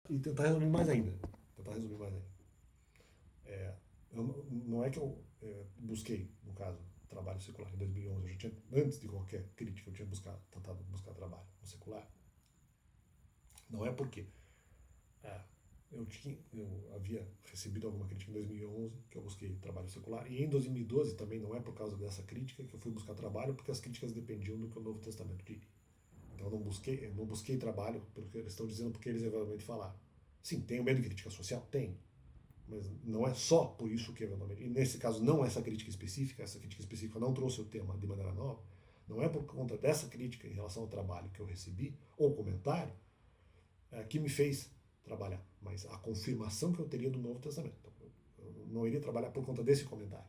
E tentar resumir mais ainda. Tentar resumir mais ainda. Não é que eu busquei, no caso, trabalho secular em 2011. Eu já tinha, antes de qualquer crítica, eu tinha tentado buscar trabalho no secular. Não é porque eu havia recebido alguma crítica em 2011 que eu busquei trabalho secular, e em 2012 também não é por causa dessa crítica que eu fui buscar trabalho, porque as críticas dependiam do que o Novo Testamento diria. Então eu não busquei trabalho pelo que eles estão dizendo, porque eles eventualmente falaram. Sim, tenho medo de crítica social? Tenho. Mas não é só por isso que eventualmente. E nesse caso, não essa crítica específica não trouxe o tema de maneira nova. Não é por conta dessa crítica em relação ao trabalho que eu recebi, ou comentário, que me fez trabalhar, mas a confirmação que eu teria do Novo Testamento. Então, eu não iria trabalhar por conta desse comentário.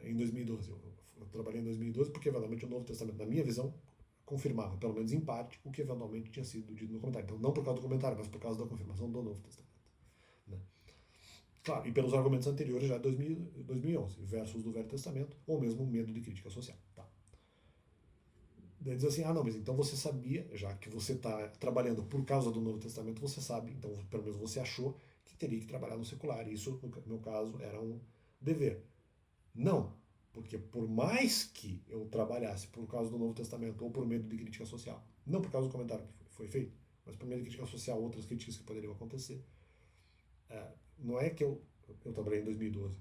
Em 2012, eu trabalhei em 2012 porque, eventualmente, o Novo Testamento, na minha visão, confirmava, pelo menos em parte, o que eventualmente tinha sido dito no comentário. Então, não por causa do comentário, mas por causa da confirmação do Novo Testamento. Né? Claro, e pelos argumentos anteriores já de 2011, versos do Velho Testamento, ou mesmo medo de crítica social. Tá. Daí diz assim, não, mas então você sabia, já que você está trabalhando por causa do Novo Testamento, você sabe, então pelo menos você achou que teria que trabalhar no secular. E isso, no meu caso, era um dever. Não, porque por mais que eu trabalhasse por causa do Novo Testamento ou por medo de crítica social, não por causa do comentário que foi feito, mas por medo de crítica social, outras críticas que poderiam acontecer, não é que eu trabalhei em 2012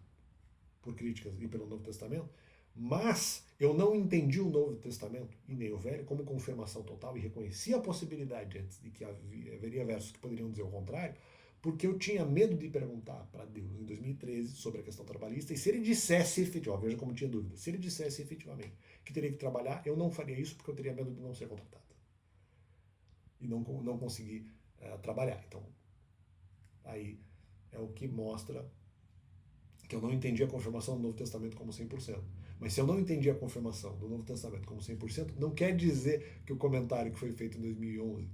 por críticas e pelo Novo Testamento, mas eu não entendi o Novo Testamento e nem o Velho como confirmação total e reconheci a possibilidade antes de que haveria versos que poderiam dizer o contrário, porque eu tinha medo de perguntar para Deus em 2013 sobre a questão trabalhista, e se ele dissesse efetivamente, veja como tinha dúvida, se ele dissesse efetivamente que teria que trabalhar, eu não faria isso porque eu teria medo de não ser contratado e não conseguir trabalhar. Então, aí é o que mostra que eu não entendi a confirmação do Novo Testamento como 100%. Mas se eu não entendi a confirmação do Novo Testamento como 100%, não quer dizer que o comentário que foi feito em 2011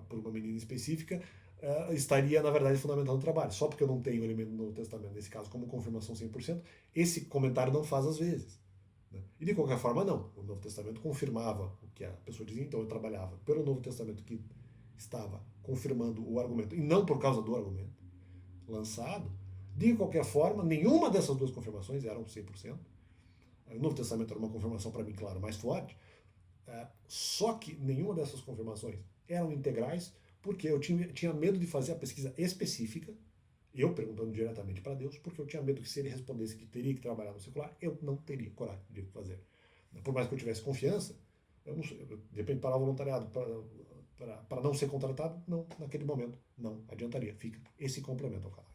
por uma menina específica estaria, na verdade, fundamentando o trabalho. Só porque eu não tenho o elemento do Novo Testamento, nesse caso, como confirmação 100%, esse comentário não faz às vezes. Né? E de qualquer forma, não. O Novo Testamento confirmava o que a pessoa dizia, então eu trabalhava pelo Novo Testamento que estava confirmando o argumento, e não por causa do argumento lançado. De qualquer forma, nenhuma dessas duas confirmações eram 100%. O Novo Testamento era uma confirmação, para mim, claro, mais forte. Só que nenhuma dessas confirmações eram integrais, porque eu tinha medo de fazer a pesquisa específica, eu perguntando diretamente para Deus, porque eu tinha medo que se ele respondesse que teria que trabalhar no secular, eu não teria coragem de fazer. Por mais que eu tivesse confiança, eu não sei, de repente parar o voluntariado para não ser contratado, não, naquele momento, não adiantaria. Fica esse complemento ao canal.